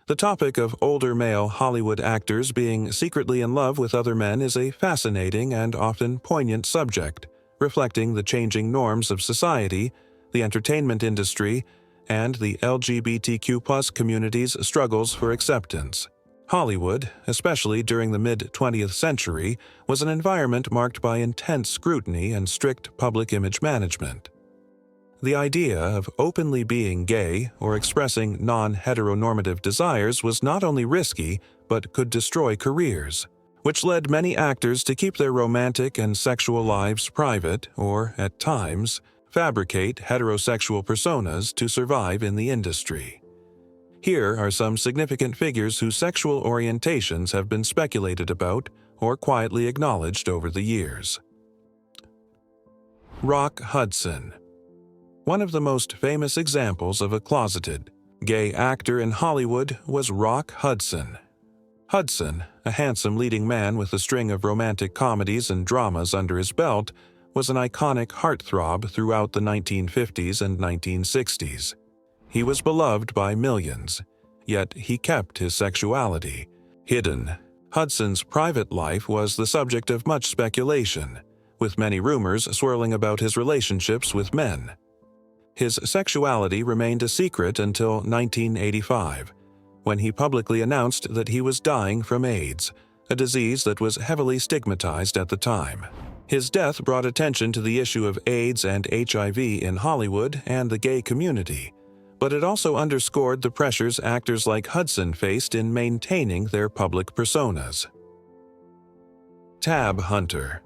The topic of older male Hollywood actors being secretly in love with other men is a fascinating and often poignant subject, reflecting the changing norms of society, the entertainment industry, and the LGBTQ+ community's struggles for acceptance. Hollywood, especially during the mid-20th century, was an environment marked by intense scrutiny and strict public image management. The idea of openly being gay or expressing non-heteronormative desires was not only risky, but could destroy careers, which led many actors to keep their romantic and sexual lives private or, at times, fabricate heterosexual personas to survive in the industry. Here are some significant figures whose sexual orientations have been speculated about or quietly acknowledged over the years. Rock Hudson. One of the most famous examples of a closeted, gay actor in Hollywood was Rock Hudson. Hudson, a handsome leading man with a string of romantic comedies and dramas under his belt, was an iconic heartthrob throughout the 1950s and 1960s. He was beloved by millions, yet he kept his sexuality hidden. Hudson's private life was the subject of much speculation, with many rumors swirling about his relationships with men. His sexuality remained a secret until 1985, when he publicly announced that he was dying from AIDS, a disease that was heavily stigmatized at the time. His death brought attention to the issue of AIDS and HIV in Hollywood and the gay community, but it also underscored the pressures actors like Hudson faced in maintaining their public personas. Tab Hunter.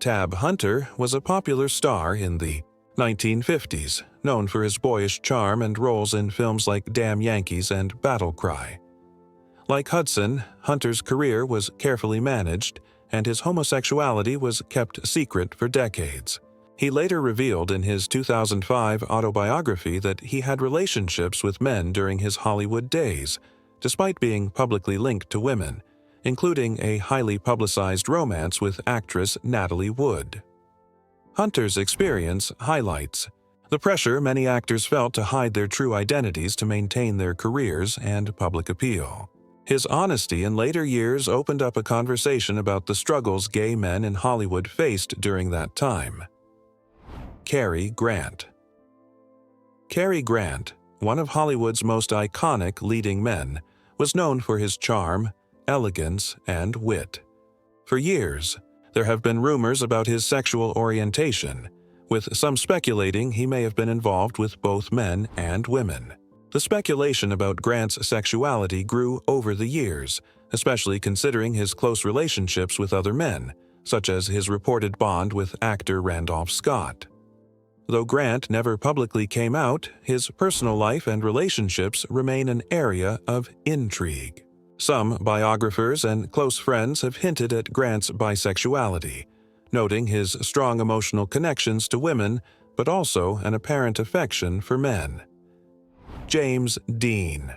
Tab Hunter was a popular star in the 1950s, known for his boyish charm and roles in films like Damn Yankees and Battle Cry. Like Hudson, Hunter's career was carefully managed, and his homosexuality was kept secret for decades. He later revealed in his 2005 autobiography that he had relationships with men during his Hollywood days, despite being publicly linked to women, including a highly publicized romance with actress Natalie Wood. Hunter's experience highlights the pressure many actors felt to hide their true identities to maintain their careers and public appeal. His honesty in later years opened up a conversation about the struggles gay men in Hollywood faced during that time. Cary Grant. Cary Grant, one of Hollywood's most iconic leading men, was known for his charm, elegance, and wit. For years, there have been rumors about his sexual orientation, with some speculating he may have been involved with both men and women. The speculation about Grant's sexuality grew over the years, especially considering his close relationships with other men, such as his reported bond with actor Randolph Scott. Though Grant never publicly came out, his personal life and relationships remain an area of intrigue. Some biographers and close friends have hinted at Grant's bisexuality, noting his strong emotional connections to women, but also an apparent affection for men. James Dean.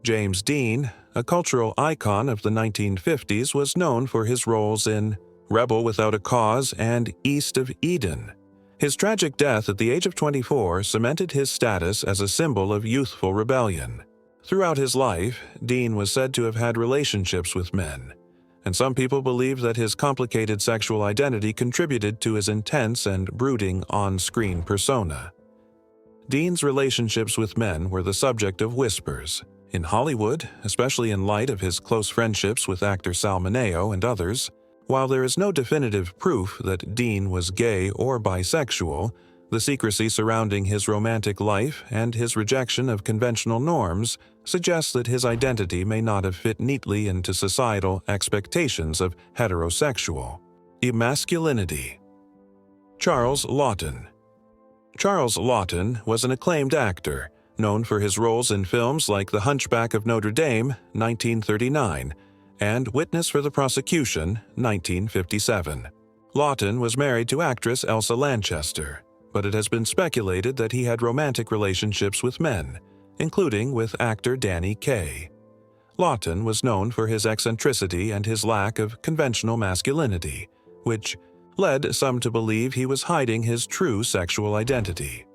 James Dean, a cultural icon of the 1950s, was known for his roles in Rebel Without a Cause and East of Eden. His tragic death at the age of 24 cemented his status as a symbol of youthful rebellion. Throughout his life, Dean was said to have had relationships with men, and some people believe that his complicated sexual identity contributed to his intense and brooding on-screen persona. Dean's relationships with men were the subject of whispers. In Hollywood, especially in light of his close friendships with actor Sal Minieo and others, while there is no definitive proof that Dean was gay or bisexual, the secrecy surrounding his romantic life and his rejection of conventional norms suggests that his identity may not have fit neatly into societal expectations of heterosexual emasculinity. Charles Laughton. Charles Laughton was an acclaimed actor, known for his roles in films like The Hunchback of Notre Dame, 1939, and Witness for the Prosecution, 1957. Laughton was married to actress Elsa Lanchester, but it has been speculated that he had romantic relationships with men, including with actor Danny Kaye. Laughton was known for his eccentricity and his lack of conventional masculinity, which led some to believe he was hiding his true sexual identity.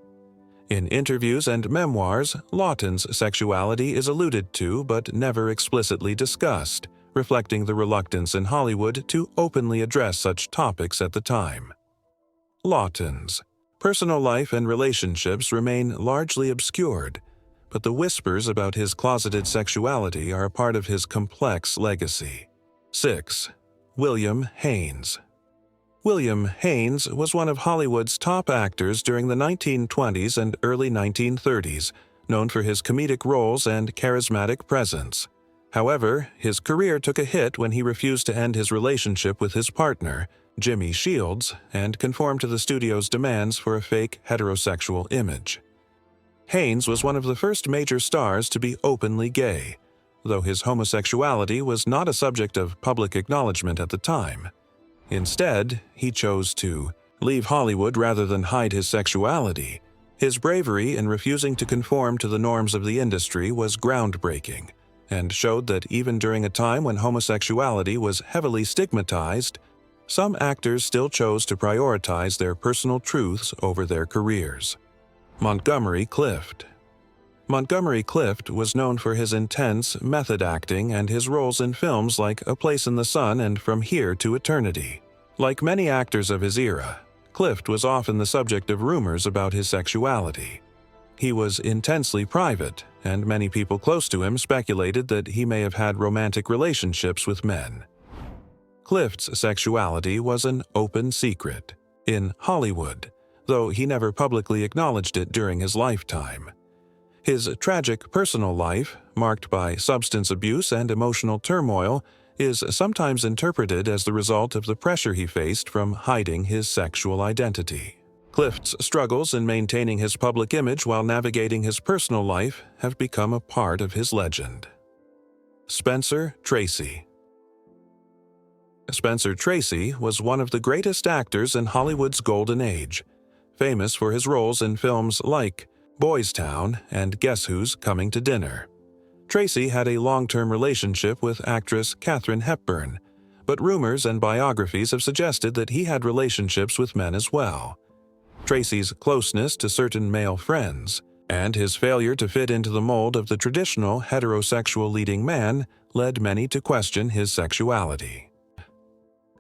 In interviews and memoirs, Laughton's sexuality is alluded to but never explicitly discussed, reflecting the reluctance in Hollywood to openly address such topics at the time. Laughton's personal life and relationships remain largely obscured, but the whispers about his closeted sexuality are a part of his complex legacy. 6. William Haynes. William Haynes was one of Hollywood's top actors during the 1920s and early 1930s, known for his comedic roles and charismatic presence. However, his career took a hit when he refused to end his relationship with his partner, Jimmy Shields, and conform to the studio's demands for a fake heterosexual image. Haynes was one of the first major stars to be openly gay, though his homosexuality was not a subject of public acknowledgement at the time. Instead, he chose to leave Hollywood rather than hide his sexuality. His bravery in refusing to conform to the norms of the industry was groundbreaking, and showed that even during a time when homosexuality was heavily stigmatized, some actors still chose to prioritize their personal truths over their careers. Montgomery Clift. Montgomery Clift was known for his intense method acting and his roles in films like A Place in the Sun and From Here to Eternity. Like many actors of his era, Clift was often the subject of rumors about his sexuality. He was intensely private, and many people close to him speculated that he may have had romantic relationships with men. Clift's sexuality was an open secret in Hollywood, though he never publicly acknowledged it during his lifetime. His tragic personal life, marked by substance abuse and emotional turmoil, is sometimes interpreted as the result of the pressure he faced from hiding his sexual identity. Clift's struggles in maintaining his public image while navigating his personal life have become a part of his legend. Spencer Tracy. Spencer Tracy was one of the greatest actors in Hollywood's golden age, famous for his roles in films like Boys Town and Guess Who's Coming to Dinner. Tracy had a long-term relationship with actress Katharine Hepburn, but rumors and biographies have suggested that he had relationships with men as well. Tracy's closeness to certain male friends and his failure to fit into the mold of the traditional heterosexual leading man led many to question his sexuality.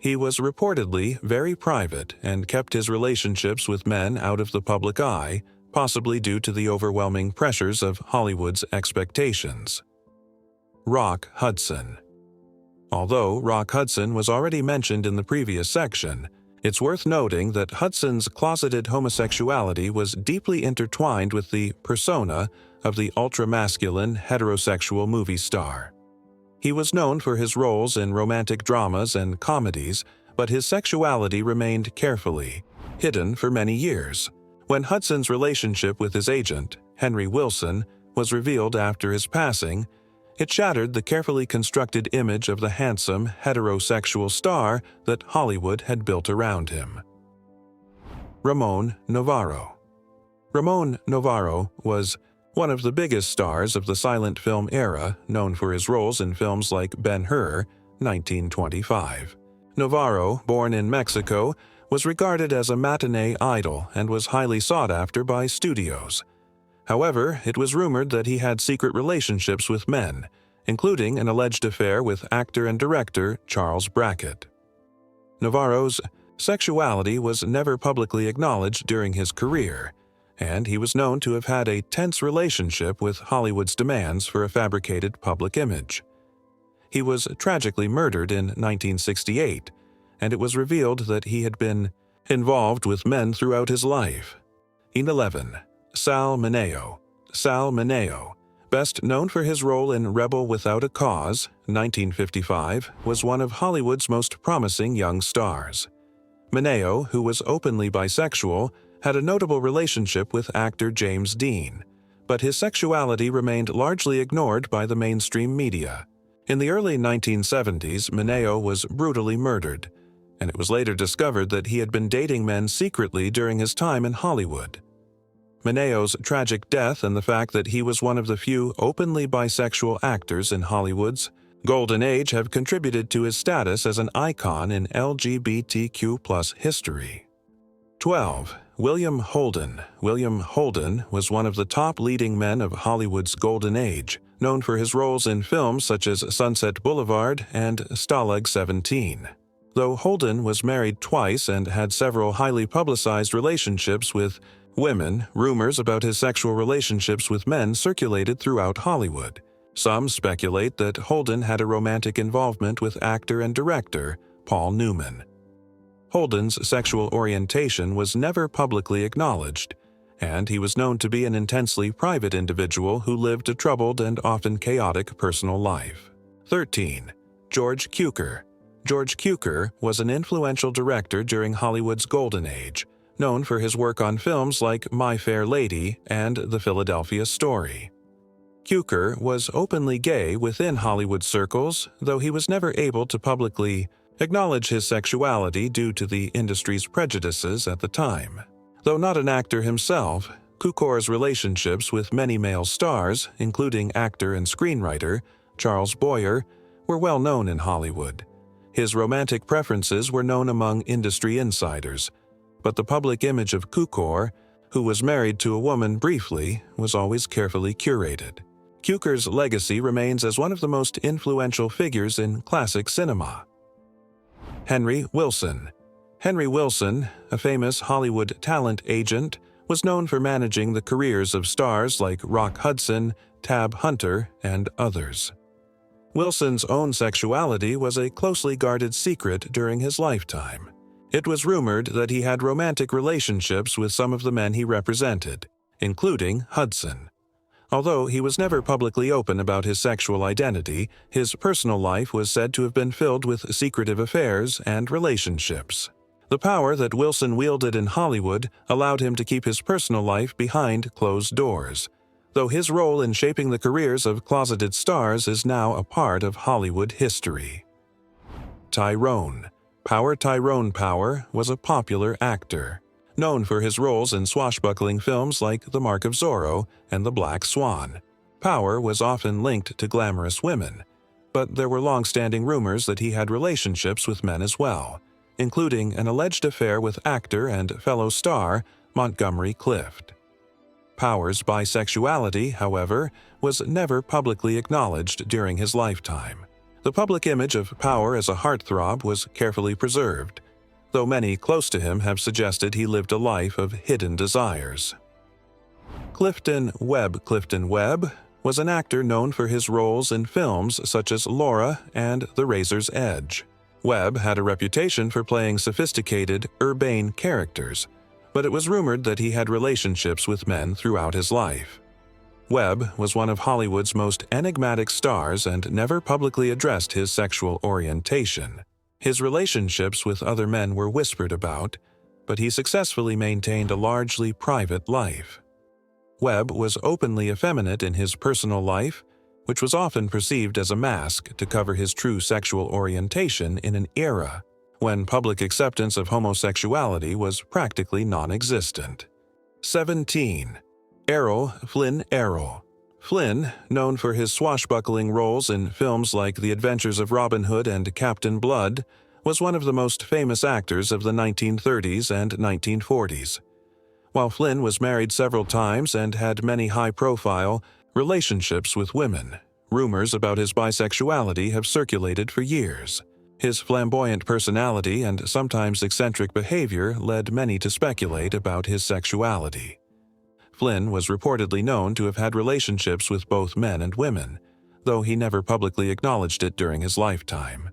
He was reportedly very private and kept his relationships with men out of the public eye, possibly due to the overwhelming pressures of Hollywood's expectations. Rock Hudson. Although Rock Hudson was already mentioned in the previous section, it's worth noting that Hudson's closeted homosexuality was deeply intertwined with the persona of the ultra-masculine heterosexual movie star. He was known for his roles in romantic dramas and comedies, but his sexuality remained carefully hidden for many years. When Hudson's relationship with his agent, Henry Wilson, was revealed after his passing, it shattered the carefully constructed image of the handsome, heterosexual star that Hollywood had built around him. Ramon Novarro. Ramon Novarro was one of the biggest stars of the silent film era, known for his roles in films like Ben-Hur, 1925. Novarro, born in Mexico, was regarded as a matinee idol and was highly sought after by studios. However, it was rumored that he had secret relationships with men, including an alleged affair with actor and director Charles Brackett. Novarro's sexuality was never publicly acknowledged during his career, and he was known to have had a tense relationship with Hollywood's demands for a fabricated public image. He was tragically murdered in 1968, and it was revealed that he had been involved with men throughout his life. 11. Sal Minieo. Sal Minieo, best known for his role in Rebel Without a Cause, 1955, was one of Hollywood's most promising young stars. Minieo, who was openly bisexual, had a notable relationship with actor James Dean, but his sexuality remained largely ignored by the mainstream media. In the early 1970s, Minieo was brutally murdered, and it was later discovered that he had been dating men secretly during his time in Hollywood. Mineo's tragic death and the fact that he was one of the few openly bisexual actors in Hollywood's golden age have contributed to his status as an icon in LGBTQ+ history. 12. William Holden. William Holden was one of the top leading men of Hollywood's golden age, known for his roles in films such as Sunset Boulevard and Stalag 17. Though Holden was married twice and had several highly publicized relationships with women, rumors about his sexual relationships with men circulated throughout Hollywood. Some speculate that Holden had a romantic involvement with actor and director Paul Newman. Holden's sexual orientation was never publicly acknowledged, and he was known to be an intensely private individual who lived a troubled and often chaotic personal life. 13. George Cukor. George Cukor was an influential director during Hollywood's golden age, known for his work on films like My Fair Lady and The Philadelphia Story. Cukor was openly gay within Hollywood circles, though he was never able to publicly acknowledge his sexuality due to the industry's prejudices at the time. Though not an actor himself, Cukor's relationships with many male stars, including actor and screenwriter Charles Boyer, were well known in Hollywood. His romantic preferences were known among industry insiders, but the public image of Cukor, who was married to a woman briefly, was always carefully curated. Cukor's legacy remains as one of the most influential figures in classic cinema. Henry Wilson. Henry Wilson, a famous Hollywood talent agent, was known for managing the careers of stars like Rock Hudson, Tab Hunter, and others. Wilson's own sexuality was a closely guarded secret during his lifetime. It was rumored that he had romantic relationships with some of the men he represented, including Hudson. Although he was never publicly open about his sexual identity, his personal life was said to have been filled with secretive affairs and relationships. The power that Wilson wielded in Hollywood allowed him to keep his personal life behind closed doors, though his role in shaping the careers of closeted stars is now a part of Hollywood history. Tyron Power was a popular actor, known for his roles in swashbuckling films like The Mark of Zorro and The Black Swan. Power was often linked to glamorous women, but there were long-standing rumors that he had relationships with men as well, including an alleged affair with actor and fellow star Montgomery Clift. Power's bisexuality, however, was never publicly acknowledged during his lifetime. The public image of Power as a heartthrob was carefully preserved, though many close to him have suggested he lived a life of hidden desires. Clifton Webb was an actor known for his roles in films such as Laura and The Razor's Edge. Webb had a reputation for playing sophisticated, urbane characters, but it was rumored that he had relationships with men throughout his life. Webb was one of Hollywood's most enigmatic stars and never publicly addressed his sexual orientation. His relationships with other men were whispered about, but he successfully maintained a largely private life. Webb was openly effeminate in his personal life, which was often perceived as a mask to cover his true sexual orientation in an era when public acceptance of homosexuality was practically non-existent. 17. Erol Flynn. Flynn, known for his swashbuckling roles in films like The Adventures of Robin Hood and Captain Blood, was one of the most famous actors of the 1930s and 1940s. While Flynn was married several times and had many high-profile relationships with women, rumors about his bisexuality have circulated for years. His flamboyant personality and sometimes eccentric behavior led many to speculate about his sexuality. Flynn was reportedly known to have had relationships with both men and women, though he never publicly acknowledged it during his lifetime.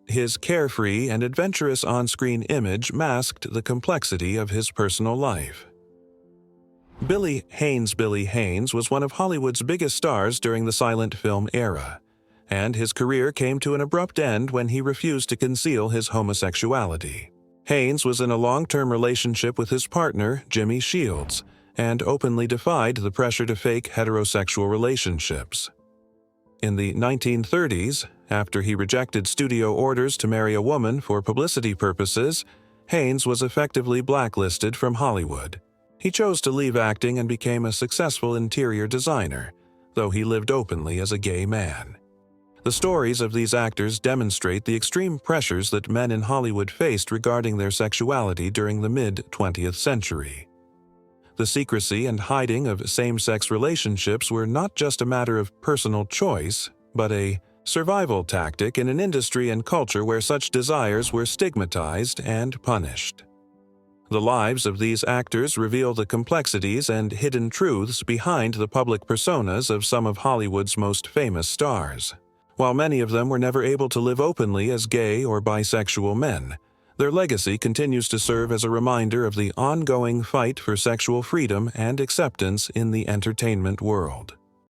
His carefree and adventurous on-screen image masked the complexity of his personal life. Billy Haynes was one of Hollywood's biggest stars during the silent film era, and his career came to an abrupt end when he refused to conceal his homosexuality. Haynes was in a long-term relationship with his partner, Jimmy Shields, and openly defied the pressure to fake heterosexual relationships. In the 1930s, after he rejected studio orders to marry a woman for publicity purposes, Haynes was effectively blacklisted from Hollywood. He chose to leave acting and became a successful interior designer, though he lived openly as a gay man. The stories of these actors demonstrate the extreme pressures that men in Hollywood faced regarding their sexuality during the mid-20th century. The secrecy and hiding of same-sex relationships were not just a matter of personal choice, but a survival tactic in an industry and culture where such desires were stigmatized and punished. The lives of these actors reveal the complexities and hidden truths behind the public personas of some of Hollywood's most famous stars. While many of them were never able to live openly as gay or bisexual men, their legacy continues to serve as a reminder of the ongoing fight for sexual freedom and acceptance in the entertainment world.